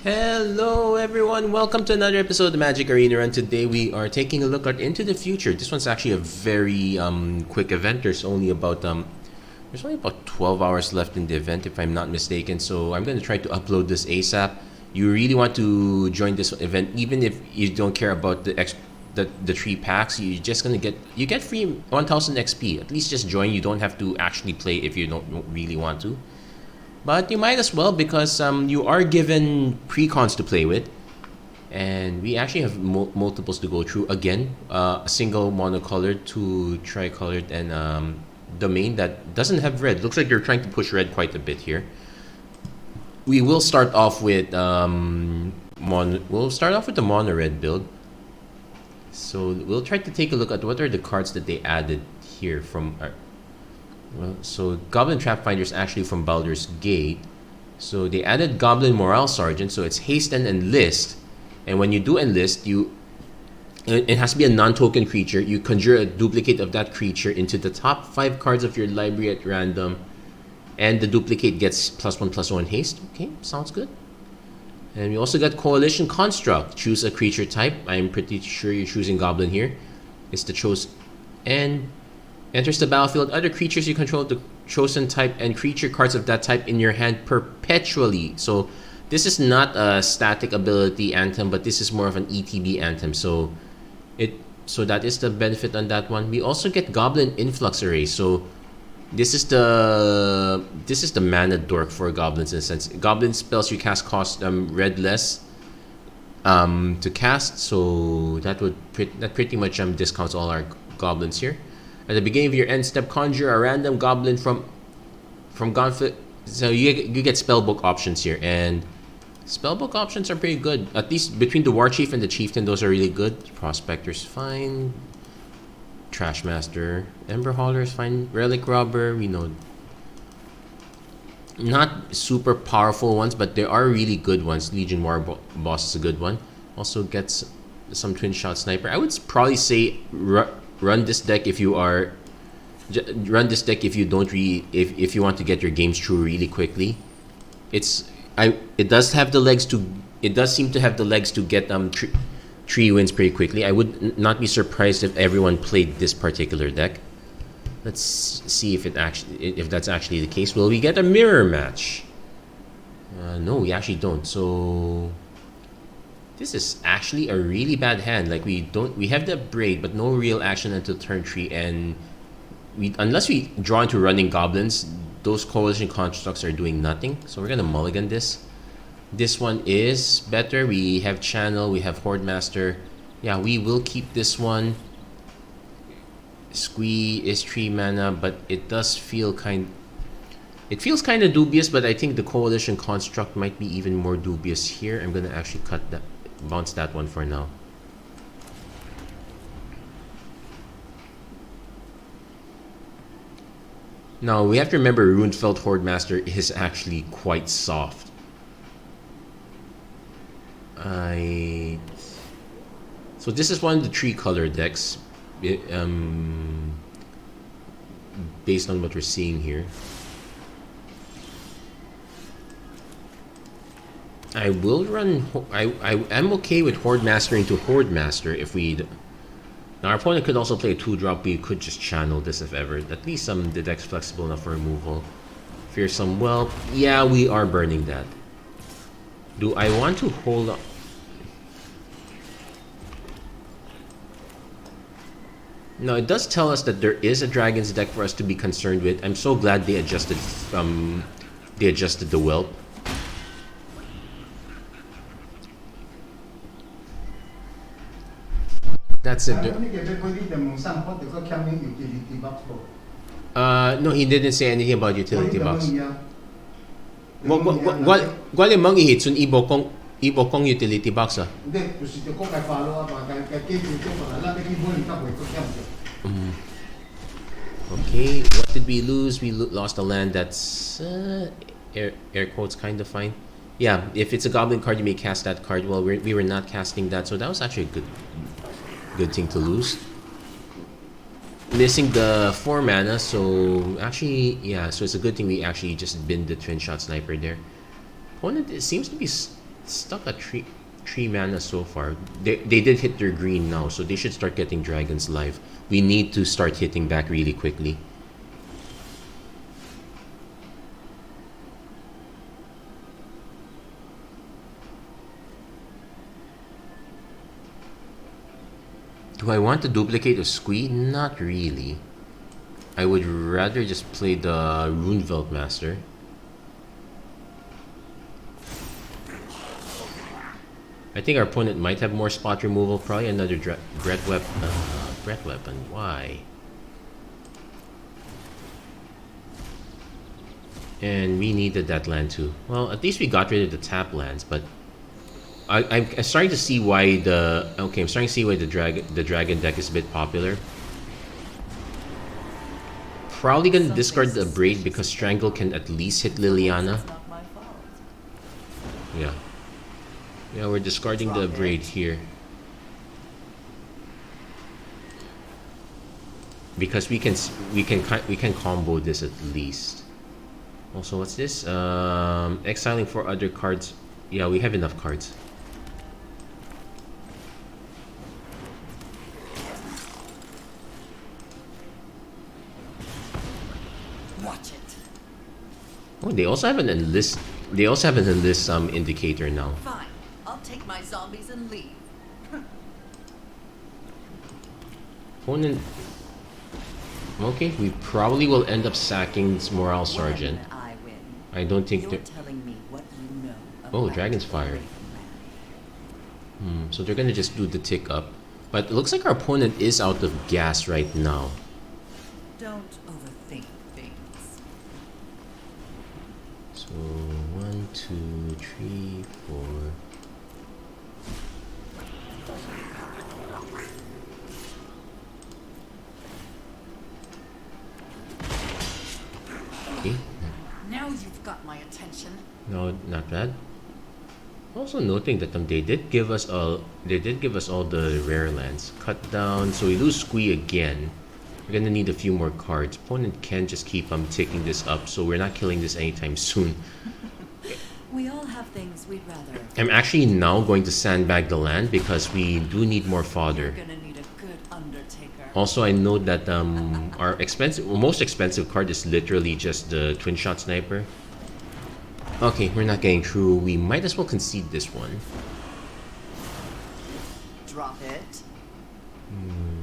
Hello everyone, welcome to another episode of the Magic Arena Run. Today we are taking a look at Into the Future. This one's actually a very quick event. There's only about 12 hours left in the event if I'm not mistaken. So I'm going to try to upload this ASAP. You really want to join this event even if you don't care about the 3 packs. You're just going to get free 1000 XP. At least just join. You don't have to actually play if you don't really want to. But you might as well because you are given Precons to play with. And we actually have multiples to go through. Again, a single monocolored, 2 tricolored, and domain that doesn't have red. Looks like they're trying to push red quite a bit here. We will start off with the mono red build. So we'll try to take a look at what are the cards that they added here from. So Goblin Trap Finder is actually from Baldur's Gate. So they added Goblin Morale Sergeant. So it's haste and enlist. And when you do enlist, it has to be a non-token creature. You conjure a duplicate of that creature into the top 5 cards of your library at random. And the duplicate gets +1/+1 haste. Okay, sounds good. And we also got Coalition Construct. Choose a creature type. I'm pretty sure you're choosing Goblin here. It's the chosen. And enters the battlefield. Other creatures you control the chosen type and creature cards of that type in your hand perpetually. So this is not a static ability anthem, but this is more of an ETB anthem. So that is the benefit on that one. We also get Goblin Influx Array. So this is the mana dork for goblins in a sense. Goblin spells you cast cost red less to cast. So that pretty much discounts all our goblins here. At the beginning of your end step, conjure a random goblin from Gauntlet. So you get spellbook options here, and spellbook options are pretty good. At least between the War Chief and the Chieftain, those are really good. Prospector's fine. Trashmaster, Ember Hauler is fine. Relic Robber, we know. Not super powerful ones, but there are really good ones. Legion War Boss is a good one. Also gets some Twin Shot Sniper. I would probably say run this deck if you are if you want to get your games through really quickly. It does seem to have the legs to get 3 wins pretty quickly. I would not be surprised if everyone played this particular deck. Let's see if that's actually the case. Will we get a mirror match? No, we actually don't. So this is actually a really bad hand. Like we have the braid, but no real action until turn 3, and unless we draw into running goblins, those coalition constructs are doing nothing. So we're gonna mulligan this. This one is better. We have channel, we have horde master. Yeah, we will keep this one. Squee is 3 mana, but it does feel it feels kind of dubious, but I think the coalition construct might be even more dubious here. I'm gonna actually bounce that one for now. Now we have to remember Runefeld Horde Master is actually quite soft. So this is one of the 3 color decks, based on what we're seeing here. I will run. I am okay with Horde Master into Horde Master if we. Now our opponent could also play a 2-drop. We could just channel this if ever. At least the deck's flexible enough for removal. Fearsome Whelp. Yeah, we are burning that. Do I want to hold on? No, it does tell us that there is a Dragon's deck for us to be concerned with. I'm so glad they adjusted the Whelp. That's it. No, he didn't say anything about utility box. What yung mga hits yung ibo kong utility box ah? Okay, what did we lose? We lost a land that's air quotes kind of fine. Yeah, if it's a goblin card, you may cast that card. Well, we were not casting that, so that was actually a good thing to lose. Missing the 4 mana, so actually, yeah, so it's a good thing we actually just binned the Twin Shot Sniper there. Opponent seems to be stuck at three mana so far. They did hit their green now, so they should start getting dragons live. We need to start hitting back really quickly. Do I want to duplicate a squee? Not really. I would rather just play the Runevelt Master. I think our opponent might have more spot removal. Probably another Breath Weapon. Why? And we needed that land too. Well, at least we got rid of the tap lands, but I'm starting to see why the dragon deck is a bit popular. Probably gonna discard the Braid because Strangle can at least hit Liliana. Yeah. Yeah, we're discarding the Braid here. Because we can combo this at least. Also, what's this? Exiling 4 other cards. Yeah, we have enough cards. Watch it. Oh, they also have an enlist. They also have an enlist indicator now. Fine, I'll take my zombies and leave. Opponent. Okay, we probably will end up sacking this Morale Sergeant. I win. I don't think You're they're. telling me what you know Oh, about Dragon's Fire. So they're gonna just do the tick up. But it looks like our opponent is out of gas right now. Don't overthink things. So 1, 2, 3, 4. Okay. Now you've got my attention. No, not bad. Also noting that they did give us all the rare lands. Cut down, so we lose Squee again. We're gonna need a few more cards. Opponent can just keep ticking this up, so we're not killing this anytime soon. We all have things we'd rather. I'm actually now going to sandbag the land because we do need more fodder. You're gonna need a good undertaker. Also, I know that our most expensive card is literally just the Twin Shot Sniper. Okay, we're not getting through. We might as well concede this one. Drop it.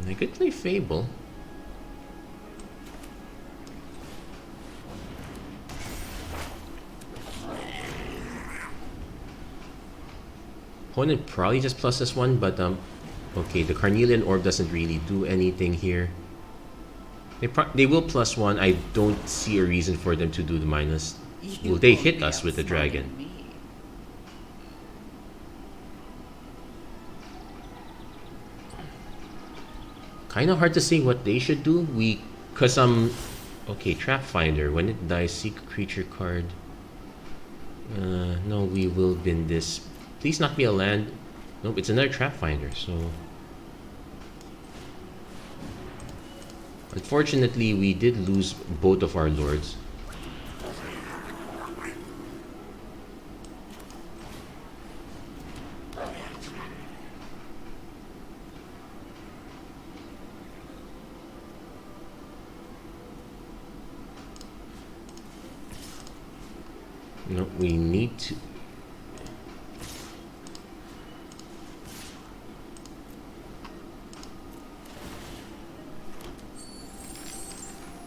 I could play Fable. Opponent probably just plus this one, but okay, the Carnelian Orb doesn't really do anything here. They will plus one. I don't see a reason for them to do the minus. Will they hit us with the dragon? Kind of hard to say what they should do. Cause okay, Trap Finder. When it dies, seek a creature card. No, we will bin this. Please not be a land. Nope, it's another Trap Finder. So unfortunately, we did lose both of our lords. No, we need to.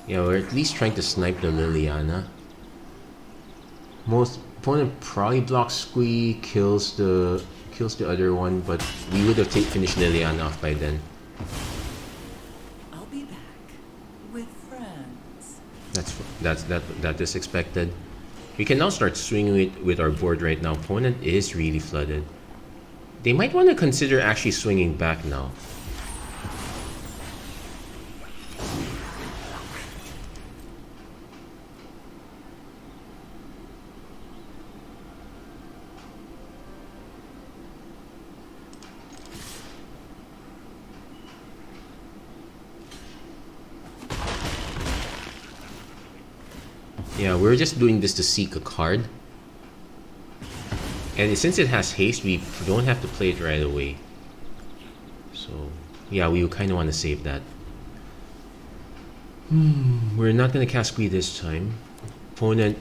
Yeah, we're at least trying to snipe the Liliana. Most opponent probably blocks Squee, kills the other one, but we would have finished Liliana off by then. I'll be back with friends. That is expected. We can now start swinging it with our board right now. Opponent is really flooded. They might want to consider actually swinging back now. Yeah, we're just doing this to seek a card. And since it has haste, we don't have to play it right away. So, yeah, we kind of want to save that. We're not going to cast Squee this time. Opponent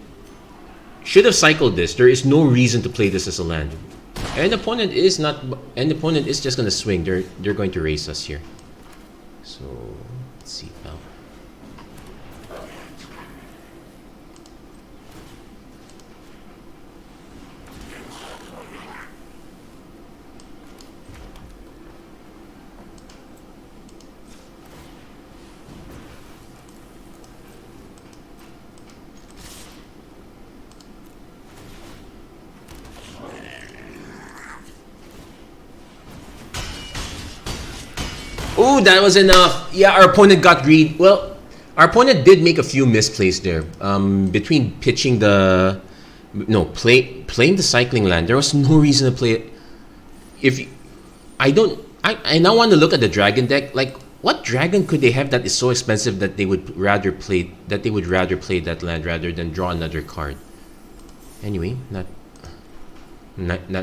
should have cycled this. There is no reason to play this as a land. And opponent is not. And opponent is just going to swing. They're going to race us here. So, let's see. Oh, that was enough. Yeah, our opponent got greed. Well, our opponent did make a few misplays there. Between pitching the... No, playing the cycling land. There was no reason to play it. If... I now want to look at the dragon deck. Like, what dragon could they have that is so expensive that they would rather play... That they would rather play that land rather than draw another card. Anyway, that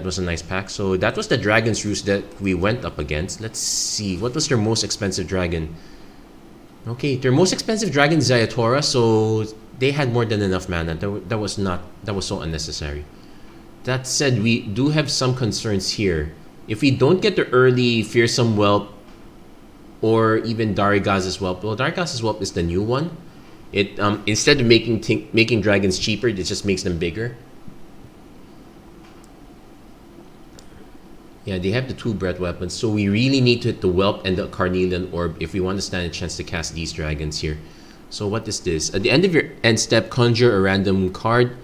was a nice pack. So that was the Dragon's Roost that we went up against. Let's see. What was their most expensive dragon? Okay, their most expensive dragon is Zayatora, so they had more than enough mana. That was so unnecessary. That said, we do have some concerns here. If we don't get the early Fearsome Whelp or even Darigaz's Whelp, well, Darigaz's Whelp is the new one. It instead of making dragons cheaper, it just makes them bigger. Yeah, they have the 2 breath weapons, so we really need to hit the Whelp and the Carnelian Orb if we want to stand a chance to cast these dragons here. So what is this? At the end of your end step, conjure a random card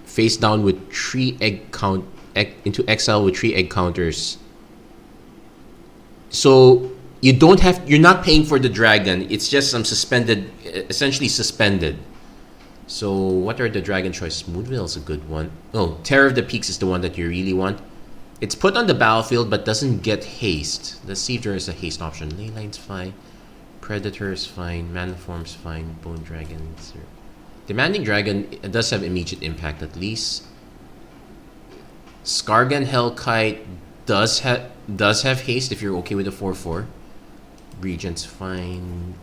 face down with 3 into exile with 3 egg counters. So you're not paying for the dragon. It's just some essentially suspended. So what are the dragon choices? Moonveil is a good one. Oh, Terror of the Peaks is the one that you really want. It's put on the battlefield but doesn't get haste. Let's see if there is a haste option. Leyline's fine. Predator is fine. Maniform's fine. Bone Dragon. Demanding Dragon does have immediate impact at least. Skargan Hellkite does have haste if you're okay with the 4/4. Regent's fine.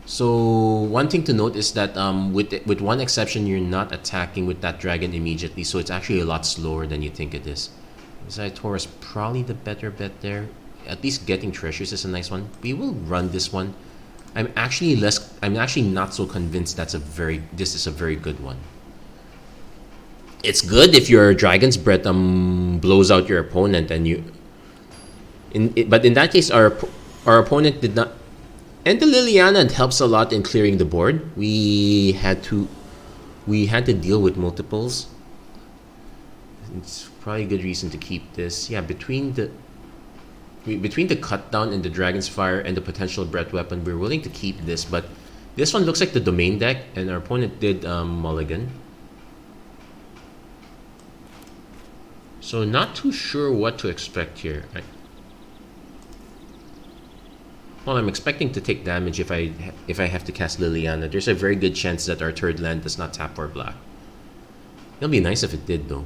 So one thing to note is that with one exception, you're not attacking with that dragon immediately, so it's actually a lot slower than you think it is. Zayatora is probably the better bet there. At least getting treasures is a nice one. We will run this one. I'm actually not so convinced this is a very good one. It's good if your Dragon's Breath blows out your opponent but in that case our opponent did not. And the Liliana helps a lot in clearing the board. We had to deal with multiples. It's probably a good reason to keep this. Yeah, between the cut down and the Dragon's Fire and the potential breath weapon, we're willing to keep this. But this one looks like the domain deck, and our opponent did mulligan. So not too sure what to expect here. Well, I'm expecting to take damage if I have to cast Liliana. There's a very good chance that our third land does not tap for black. It'll be nice if it did, though.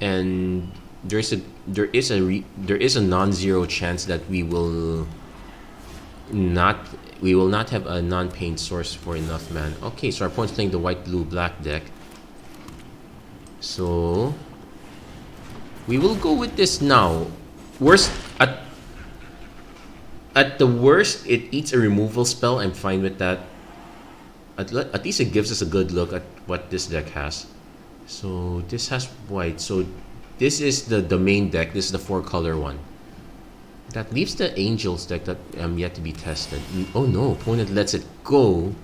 And there is a non-zero chance that we will not have a non-pain source for enough mana. Okay, so our opponent's playing the white, blue, black deck. So we will go with this now. At the worst, it eats a removal spell. I'm fine with that. At least it gives us a good look at what this deck has. So this has white. So this is the main deck. This is the 4-color one. That leaves the Angels deck that yet to be tested. Oh no, opponent lets it go.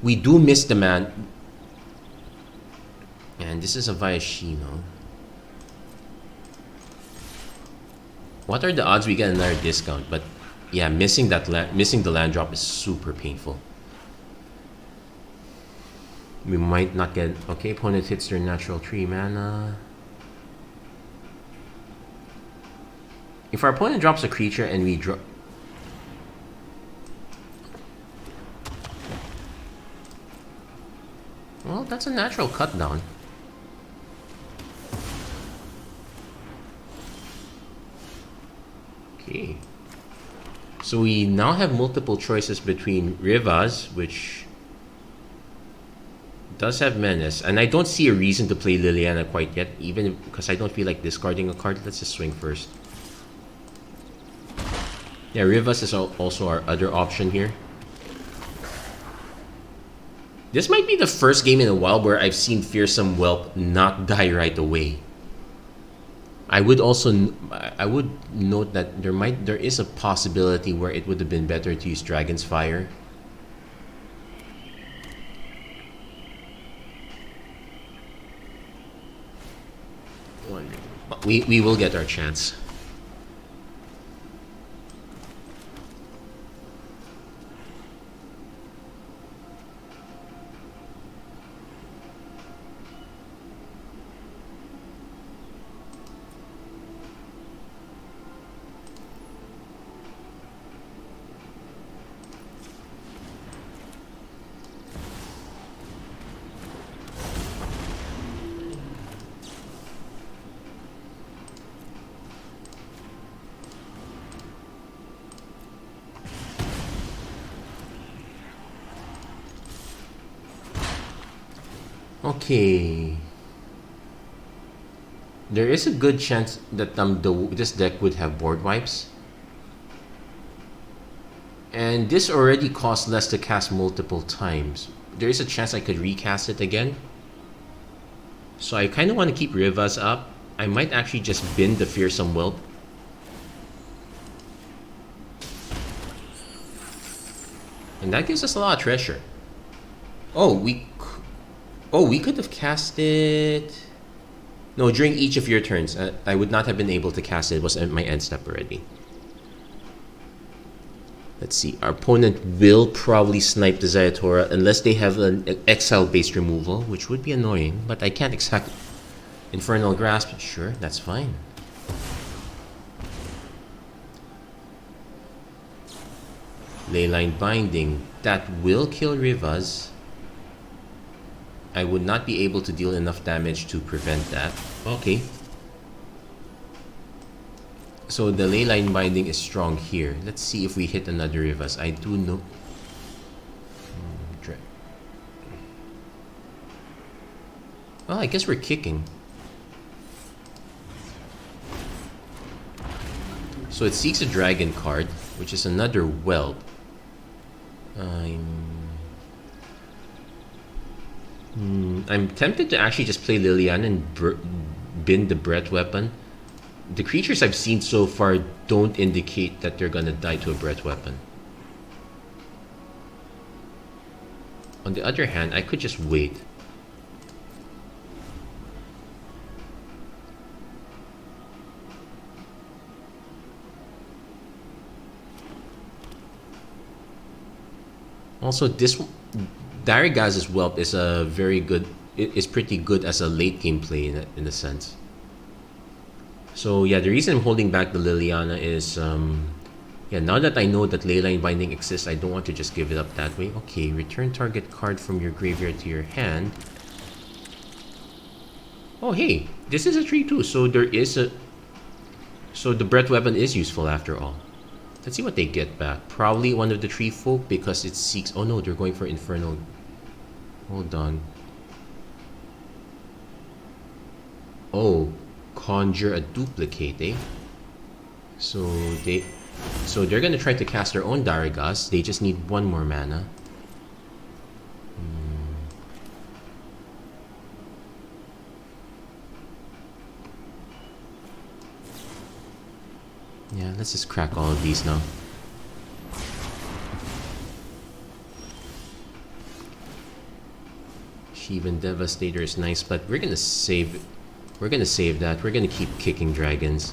We do miss the man. And this is a Viashino. What are the odds we get another discount? But yeah, missing the land drop is super painful. We might not get... Okay, opponent hits their natural 3 mana. If our opponent drops a creature and we drop... Well, that's a natural cut down. Okay. So we now have multiple choices between Rivas, which does have Menace, and I don't see a reason to play Liliana quite yet, even because I don't feel like discarding a card. Let's just swing first. Yeah, Rivas is also our other option here. This might be the first game in a while where I've seen Fearsome Whelp not die right away. I would note that there is a possibility where it would have been better to use Dragon's Fire. We will get our chance. Okay. There is a good chance that this deck would have board wipes. And this already costs less to cast multiple times. There is a chance I could recast it again. So I kind of want to keep Rivas up. I might actually just bin the Fearsome Whelp. And that gives us a lot of treasure. Oh, we could have cast it... No, during each of your turns. I would not have been able to cast it. It was my end step already. Let's see. Our opponent will probably snipe the Zayatora unless they have an exile-based removal, which would be annoying. But I can't exact Infernal Grasp. Sure, that's fine. Leyline Binding. That will kill Rivas. I would not be able to deal enough damage to prevent that. Okay. So the Leyline Binding is strong here. Let's see if we hit another Rivas. I do know... Well, I guess we're kicking. So it seeks a Dragon card, which is another Whelp. I'm tempted to actually just play Liliana and bin the Breath Weapon. The creatures I've seen so far don't indicate that they're gonna die to a Breath Weapon. On the other hand, I could just wait. Also, this Darigaz's Whelp is a very good. Is pretty good as a late game play in a sense. So yeah, the reason I'm holding back the Liliana is yeah, now that I know that Leyline Binding exists, I don't want to just give it up that way. Okay, return target card from your graveyard to your hand. Oh hey, this is a tree too, so there is a. So the Breath Weapon is useful after all. Let's see what they get back. Probably one of the tree folk because it seeks... Oh no, they're going for Infernal. Hold on. Oh, conjure a duplicate, eh? So they're gonna try to cast their own Darigas. They just need one more mana. Yeah, let's just crack all of these now. Shivan Devastator is nice, but we're gonna save that. We're gonna keep kicking dragons.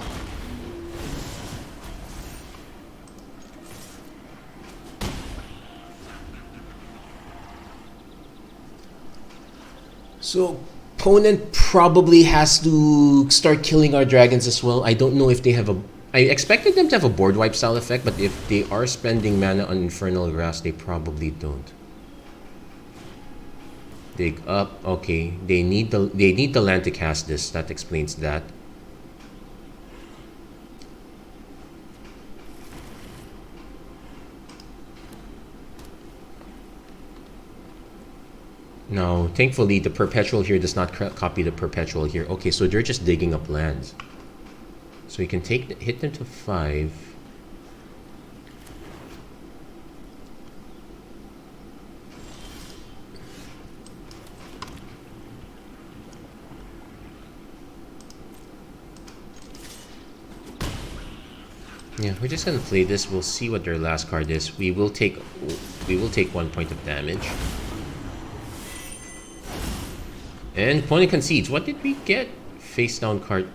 So opponent probably has to start killing our dragons as well. I don't know if they have a... I expected them to have a board wipe style effect, but if they are spending mana on Infernal Grasp, they probably don't. Dig up. Okay, they need the land to cast this. That explains that. Now, thankfully, the perpetual here does not copy the perpetual here. Okay, so they're just digging up lands. So you can hit them to 5. Yeah, we're just gonna play this. We'll see what their last card is. We will take 1 point of damage. And opponent concedes. What did we get? Face down card.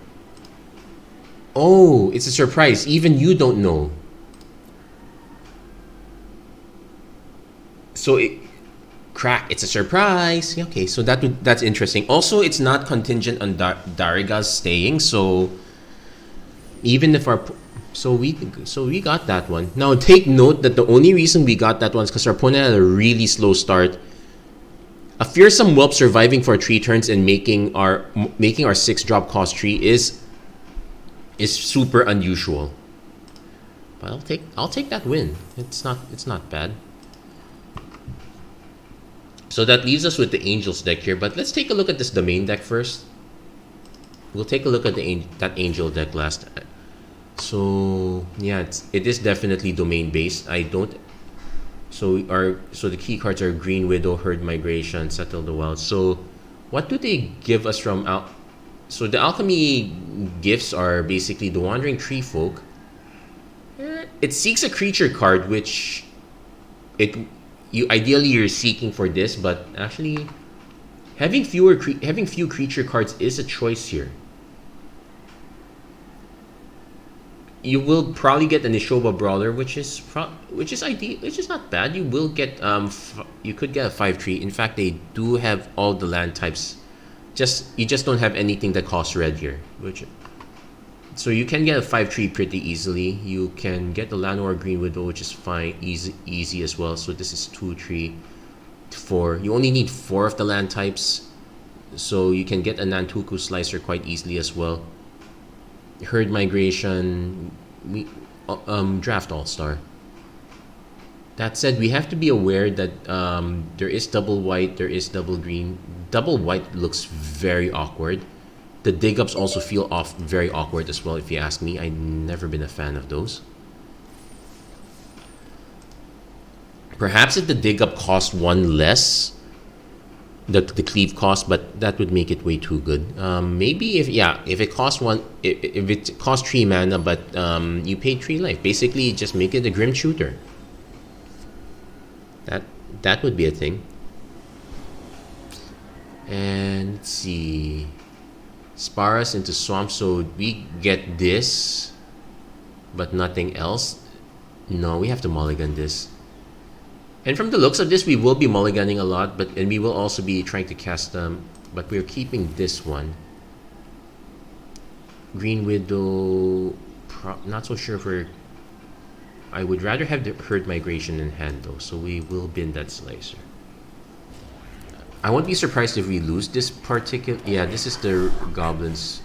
Oh, it's a surprise. Even you don't know. So it's a surprise. Okay, so that's interesting. Also, it's not contingent on Dariga's staying. So even if we got that one. Now take note that the only reason we got that one is because our opponent had a really slow start. A fearsome whelp surviving for 3 turns and making our 6-drop cost tree is super unusual. But I'll take that win. It's not bad. So that leaves us with the Angels deck here. But let's take a look at this domain deck first. We'll take a look at that Angel deck last. So yeah, it is definitely domain based. So the key cards are Green Widow, Herd Migration, Settle the Wild. So what do they give us from so the Alchemy gifts are basically the Wandering Tree Folk. It seeks a creature card, which ideally you're seeking for this, but actually having few creature cards is a choice here. You will probably get an Ishoba Brawler, which is ideal, which is not bad. You will get you could get a 5/3. In fact, they do have all the land types. You just don't have anything that costs red here, so you can get a 5/3 pretty easily. You can get the Llanowar Green Widow, which is fine, easy as well. So this is 2, 3, 4. You only need 4 of the land types, so you can get a Nantuku Slicer quite easily as well. Herd Migration, Draft All-Star. That said, we have to be aware that there is double white, there is double green. Double white looks very awkward. The dig-ups also feel very awkward as well, if you ask me. I've never been a fan of those. Perhaps if the dig-up cost 1 less, the cleave cost, but that would make it way too good. Maybe if it costs if it costs 3 mana, but you pay 3 life, basically just make it a Grim Shooter. That would be a thing. And let's see, spar us into Swamp, so we get this, but nothing else. No, we have to mulligan this. And from the looks of this, we will be mulliganing a lot, and we will also be trying to cast them, but we're keeping this one. Green Widow, not so sure if I would rather have the Herd Migration in hand though, so we will bin that Slicer. I won't be surprised if we lose this particular. Yeah, this is the Goblins.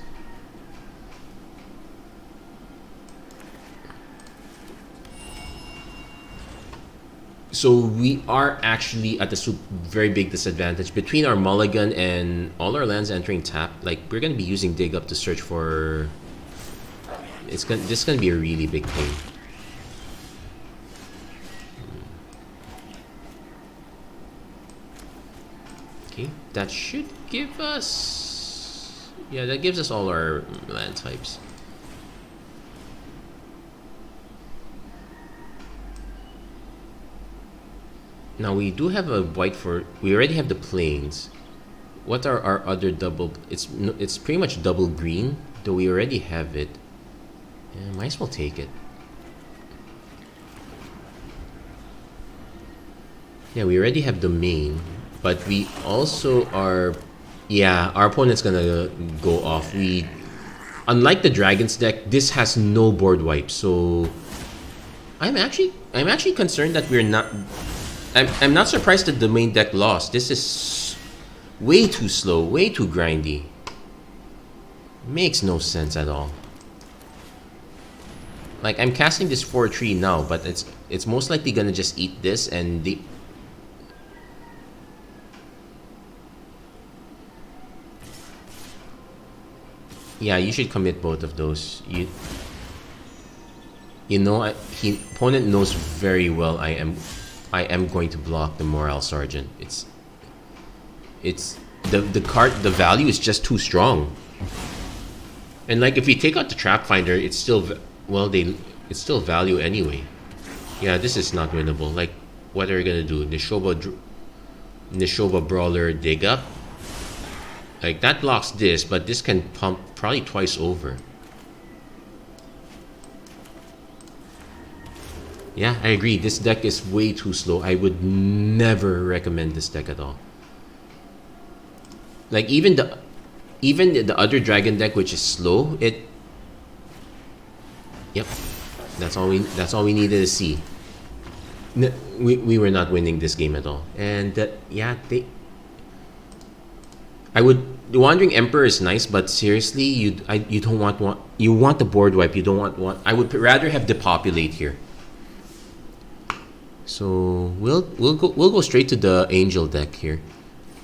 So we are actually at a very big disadvantage between our mulligan and all our lands entering tap. Like, we're gonna be using dig up to search for. This is gonna be a really big thing. Okay, that should give us. Yeah, that gives us all our land types. Now we do have a white for. We already have the plains. What are our other double? It's pretty much double green, though we already have it. Yeah, might as well take it. Yeah, we already have domain, but we also are. Yeah, our opponent's gonna go off. Unlike the Dragons deck, this has no board wipe, so I'm actually concerned that we're not. I'm not surprised that the main deck lost. This is way too slow, way too grindy. Makes no sense at all. Like, I'm casting this 4/3 now, but it's most likely gonna just eat this, and Yeah, you should commit both of those. You know, opponent knows very well I am going to block the Morale Sergeant. It's the card, the value is just too strong. And like if we take out the Trap Finder, it's still it's still value anyway. Yeah, this is not winnable. Like, what are we gonna do? Nishoba Brawler dig up. Like that blocks this, but this can pump probably twice over. Yeah, I agree. This deck is way too slow. I would never recommend this deck at all. Like even the other dragon deck, which is slow, Yep, that's all we needed to see. We were not winning this game at all, and yeah, the Wandering Emperor is nice, but seriously, you don't want you want the board wipe. You don't want. I would rather have Depopulate here. So we'll go straight to the Angel deck here.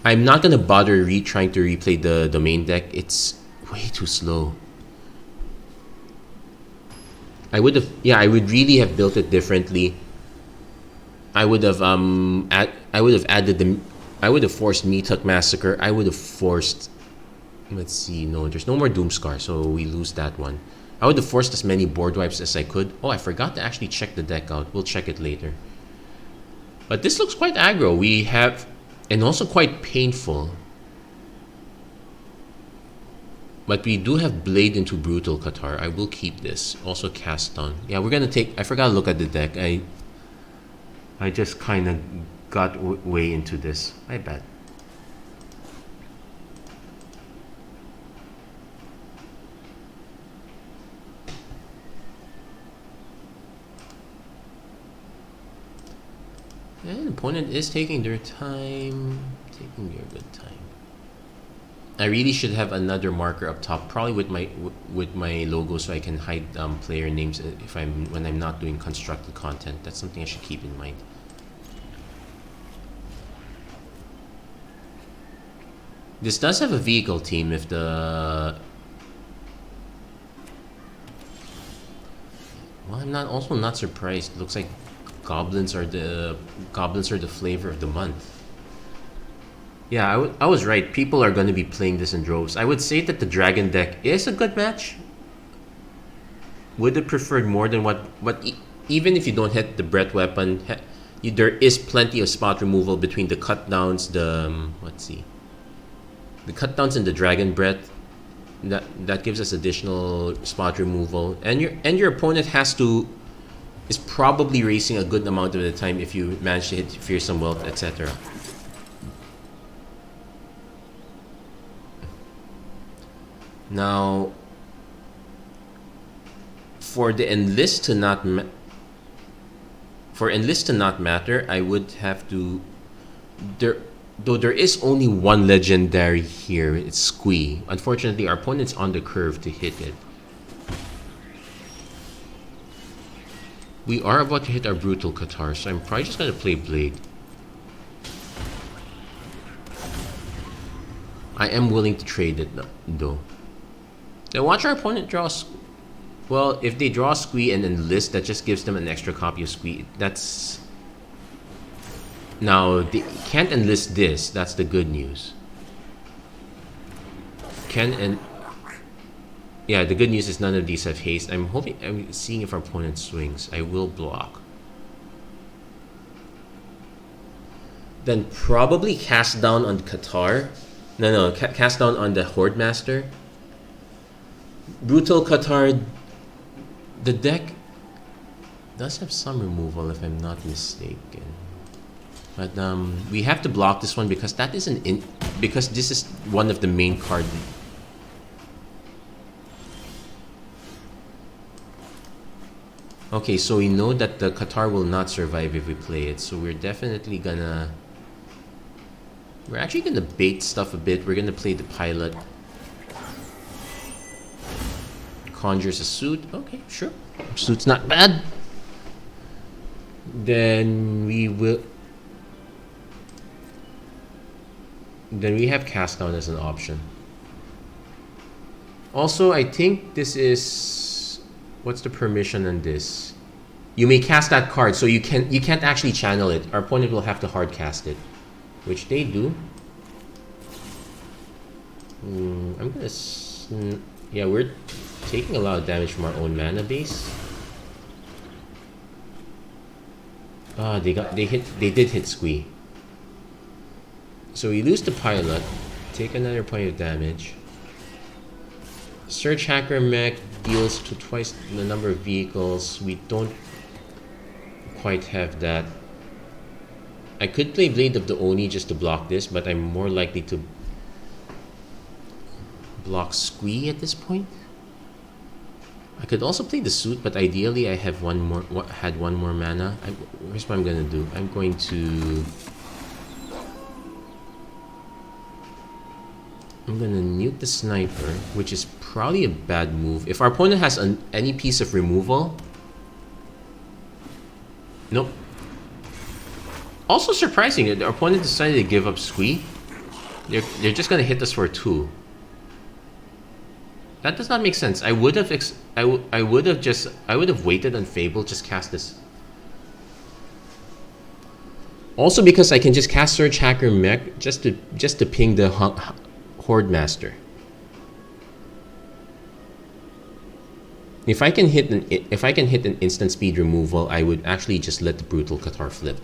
I'm not gonna bother trying to replay the main deck. It's way too slow. I would really have built it differently. I would have forced Meat Massacre. I would have forced. Let's see. No, there's no more Doomscar, so we lose that one. I would have forced as many board wipes as I could. Oh, I forgot to actually check the deck out. We'll check it later. But this looks quite aggro. We have, and also quite painful. But we do have Blade into Brutal Qatar. I will keep this. Also Cast On. Yeah, we're gonna take. I forgot to look at the deck. I just kind of got way into this. I bet. And opponent is taking their time. Taking their good time. I really should have another marker up top, probably with my logo, so I can hide player names when I'm not doing constructed content. That's something I should keep in mind. This does have a vehicle team if the. Well, I'm also not surprised. It looks like goblins are the flavor of the month. Yeah, I was right. People are going to be playing this in droves. I would say that the dragon deck is a good match. Would have preferred more than even if you don't hit the breath weapon, there is plenty of spot removal between the cut downs, the cut downs and the dragon breath. That gives us additional spot removal, and your opponent is probably racing a good amount of the time if you manage to hit Fearsome Wealth, etc. Now, for enlist to not matter, I would have to. Though there is only one legendary here, it's Squee. Unfortunately, our opponent's on the curve to hit it. We are about to hit our Brutal Qatar, so I'm probably just gonna play Blade. I am willing to trade it though. Now watch our opponent draw. Well, if they draw Squee and enlist, that just gives them an extra copy of Squee. That's. Now they can't enlist this. That's the good news. Yeah, the good news is none of these have haste. I'm seeing if our opponent swings. I will block. Then probably cast down on Qatar. No, cast down on the Horde Master. Brutal Qatar. The deck does have some removal if I'm not mistaken. But we have to block this one because that is because this is one of the main card. Okay, so we know that the Qatar will not survive if we play it, so we're definitely gonna. We're actually gonna bait stuff a bit. We're gonna play the pilot. Conjures a suit. Okay, sure. Suit's not bad. Then we will. Then we have cast down as an option. Also, I think this is... What's the permission on this? You may cast that card, so you can't actually channel it. Our opponent will have to hard cast it, which they do. I'm gonna... yeah, we're taking a lot of damage from our own mana base. Ah, they did hit Squee. So we lose the pilot, take another point of damage. Surge Hacker Mech deals to twice the number of vehicles. We don't quite have that. I could play Blade of the Oni just to block this, but I'm more likely to block Squee at this point. I could also play the Suit, but ideally I have one more mana. Here's what I'm gonna do. I'm going to nuke the Sniper, which is probably a bad move. If our opponent has any piece of removal... Nope. Also surprising that our opponent decided to give up Squee. They're just gonna hit us for 2. That does not make sense. I would have waited on Fable, just cast this. Also because I can just cast Surge Hacker Mech just to ping the Horde Master. If I can hit an instant speed removal, I would actually just let the Brutal Cathar flip.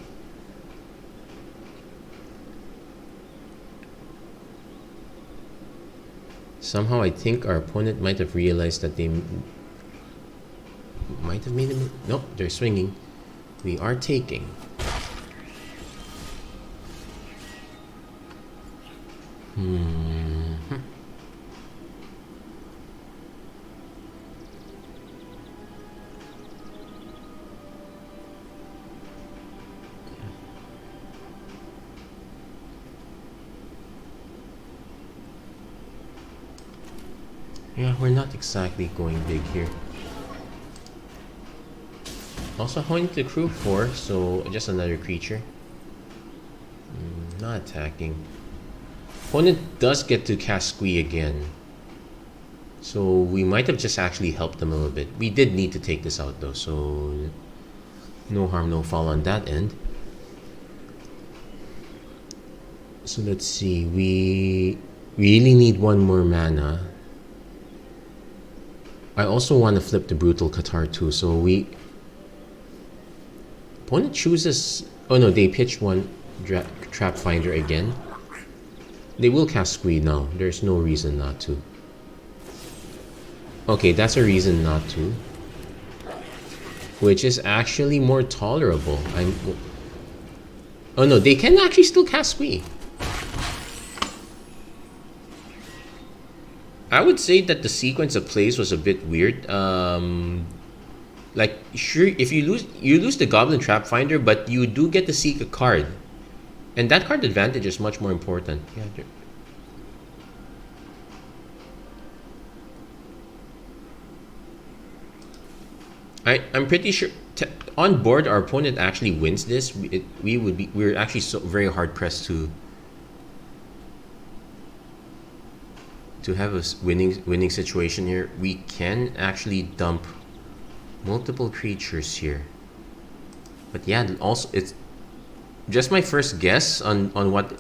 Somehow I think our opponent might have realized that they might have made a move. Nope, they're swinging. We are taking. Yeah, we're not exactly going big here. Also going to crew 4, so just another creature. Not attacking. Opponent does get to cast Squee again. So we might have just actually helped them a little bit. We did need to take this out though, so no harm, no foul on that end. So let's see, we really need one more mana. I also want to flip the Brutal Cathar too, so we... Opponent chooses... Oh no, they pitch one Trap Finder again. They will cast Squee now. There's no reason not to. Okay, that's a reason not to. Which is actually more tolerable. Oh no, they can actually still cast Squee. I would say that the sequence of plays was a bit weird. Like, sure, if you lose the Goblin Trap Finder, but you do get to seek a card. And that card advantage is much more important. Yeah, I'm pretty sure on board our opponent actually wins this. We're actually very hard pressed to have a winning situation here. We can actually dump multiple creatures here. But yeah, also it's just my first guess on what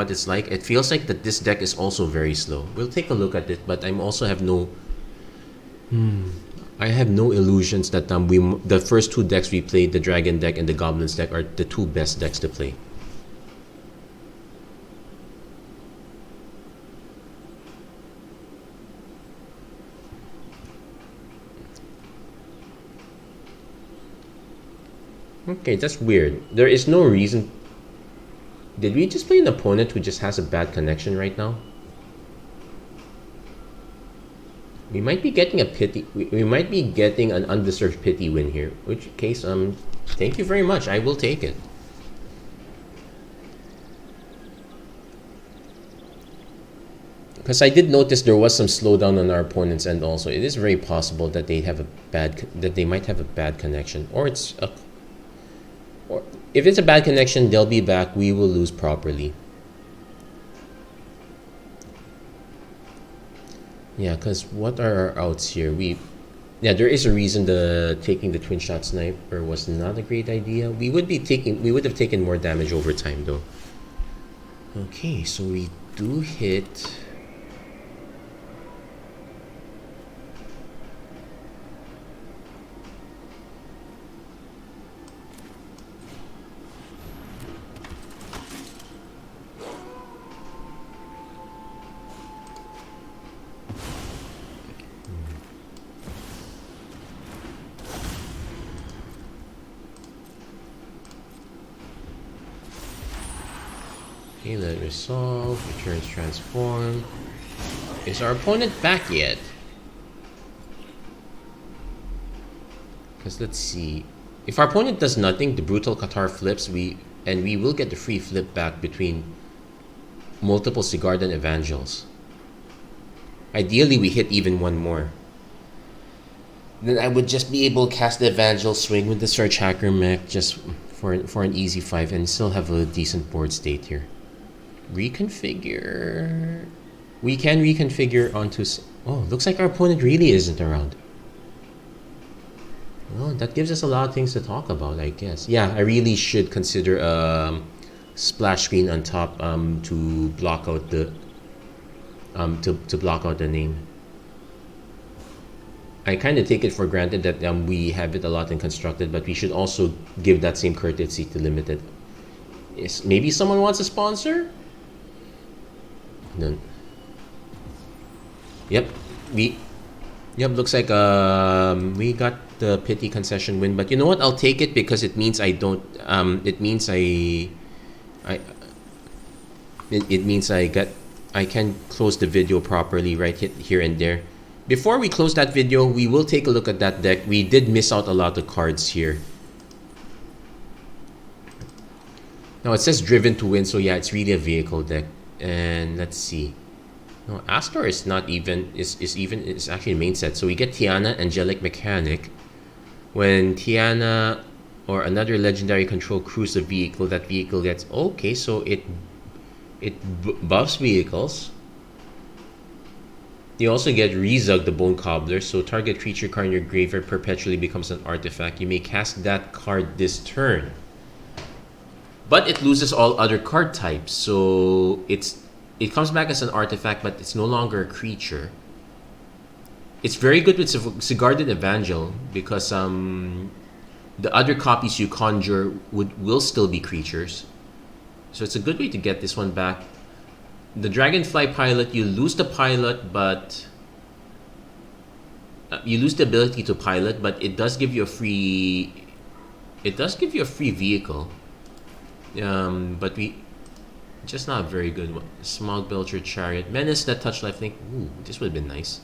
it's like. It feels like that this deck is also very slow. We'll take a look at it, but I'm also have no I have no illusions that the first 2 decks we played, the Dragon deck and the Goblins deck, are the 2 best decks to play. Okay, that's weird. There is no reason. Did we just play an opponent who just has a bad connection right now? We might be getting a pity. We might be getting an undeserved pity win here. Which case, thank you very much. I will take it. Because I did notice there was some slowdown on our opponent's end. Also, it is very possible that they might have a bad connection, or if it's a bad connection, they'll be back. We will lose properly. Yeah, because what are our outs here? Yeah, there is a reason the taking the twin shot sniper was not a great idea. We would have taken more damage over time though. Okay, so we do hit. Okay, let it resolve, returns transform. Is our opponent back yet? Because let's see. If our opponent does nothing, the brutal Qatar flips, we will get the free flip back between multiple Sigardan Evangels. Ideally, we hit even one more. Then I would just be able to cast the Evangel, swing with the Search Hacker mech just for an easy 5 and still have a decent board state here. Reconfigure. We can reconfigure onto. Oh, looks like our opponent really isn't around. Well, that gives us a lot of things to talk about, I guess. Yeah, I really should consider splash screen on top to block out the to block out the name. I kind of take it for granted that we have it a lot in constructed, but we should also give that same courtesy to limited. Yes, maybe someone wants a sponsor. None. Yep, looks like we got the pity concession win, but you know what? I'll take it because it means I don't. It means I can close the video properly right here and there. Before we close that video, we will take a look at that deck. We did miss out a lot of cards here. Now it says driven to win, so yeah, it's really a vehicle deck. And let's see. No, Astor is not even is actually the main set. So we get Tiana, Angelic Mechanic. When Tiana or another legendary control crews a vehicle, that vehicle gets okay. So it buffs vehicles. You also get Rezug, the Bone Cobbler. So target creature card in your graveyard perpetually becomes an artifact. You may cast that card this turn. But it loses all other card types, so it comes back as an artifact, but it's no longer a creature. It's very good with Sigardan Evangel because the other copies you conjure will still be creatures. So it's a good way to get this one back. The Dragonfly Pilot, you lose the pilot, but you lose the ability to pilot, but it does give you a free. It does give you a free vehicle. But we just not a very good one. Smog Belcher Chariot. Menace that touch lifelink. Ooh, this would have been nice.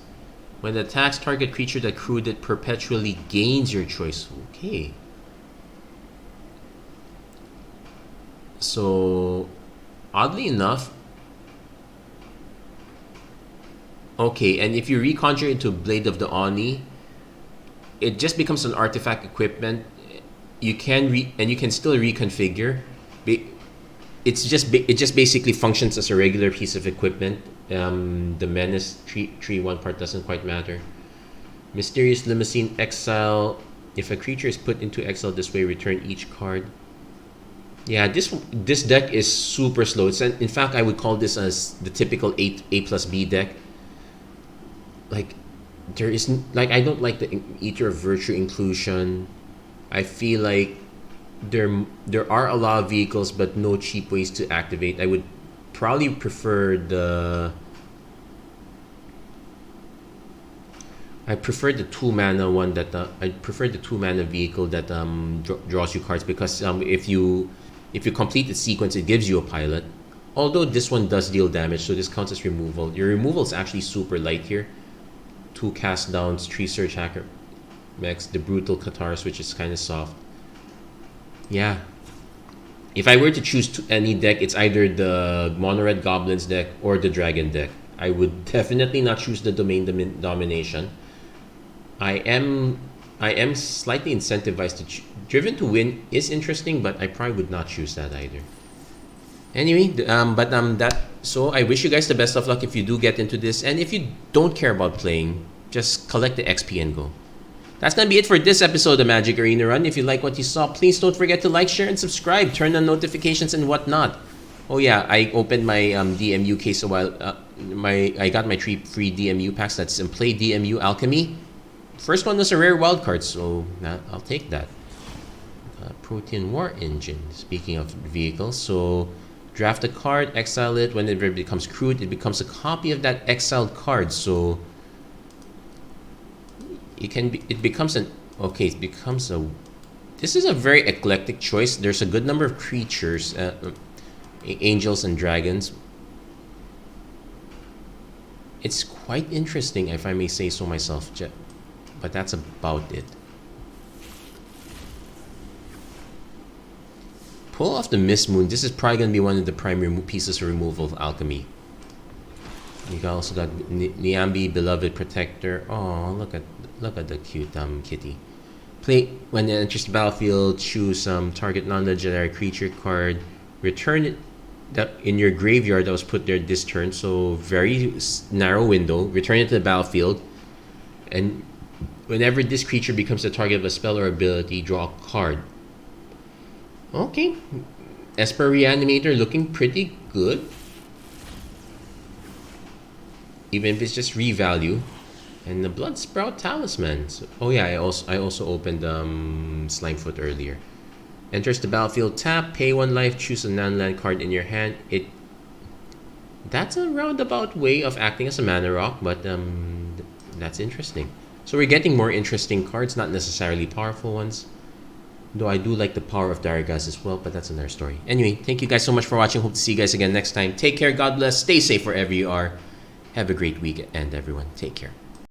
When it attacks target creature that crewed it perpetually gains your choice. Okay. So oddly enough. Okay, and if you reconjure into Blade of the Oni, it just becomes an artifact equipment. You can you can still reconfigure. It just basically functions as a regular piece of equipment. The Menace tree one part doesn't quite matter. Mysterious Limousine Exile. If a creature is put into exile this way, return each card. Yeah, this deck is super slow. In fact, I would call this as the typical A plus B deck. Like there isn't I don't like the Eater of Virtue inclusion. I feel like there are a lot of vehicles, but no cheap ways to activate. I would probably prefer the 2 mana one that I prefer the 2 mana vehicle that draws you cards because if you complete the sequence, it gives you a pilot. Although this one does deal damage, so this counts as removal. Your removal is actually super light here. 2 cast downs, 3 Search Hacker mechs, the Brutal Katars, which is kind of soft. Yeah. If I were to choose any deck, it's either the Mono Red Goblins deck or the Dragon deck. I would definitely not choose the Domain Domination. I am slightly incentivized to Driven to Win is interesting, but I probably would not choose that either. Anyway, that So I wish you guys the best of luck if you do get into this, and if you don't care about playing, just collect the XP and go. That's gonna be it for this episode of Magic Arena Run. If you like what you saw, please don't forget to like, share, and subscribe. Turn on notifications and whatnot. Oh yeah, I opened my DMU case a while. I got my 3 free DMU packs. That's in Play DMU Alchemy. First one was a rare wild card, so I'll take that. Protein War Engine. Speaking of vehicles, so draft a card, exile it. Whenever it becomes crude, it becomes a copy of that exiled card. So it becomes a. This is a very eclectic choice. There's a good number of creatures, angels and dragons. It's quite interesting, if I may say so myself, but that's about it. Pull off the Mist Moon. This is probably going to be one of the primary pieces of removal of Alchemy. You also got Niambi, Beloved Protector. Oh, look at the cute kitty. Play when it enters the battlefield. Choose target non-legendary creature card. Return it in your graveyard that was put there this turn. So very narrow window. Return it to the battlefield, and whenever this creature becomes the target of a spell or ability, draw a card. Okay, Esper Reanimator looking pretty good. Even if it's just revalue. And the Bloodsprout Talisman. So, oh yeah, I also opened Slimefoot earlier. Enters the battlefield, tap, pay 1 life, choose a non-land card in your hand. That's a roundabout way of acting as a mana rock, but that's interesting. So we're getting more interesting cards, not necessarily powerful ones. Though I do like the power of Daragaz as well, but that's another story. Anyway, thank you guys so much for watching. Hope to see you guys again next time. Take care, God bless, stay safe wherever you are. Have a great weekend, everyone. Take care.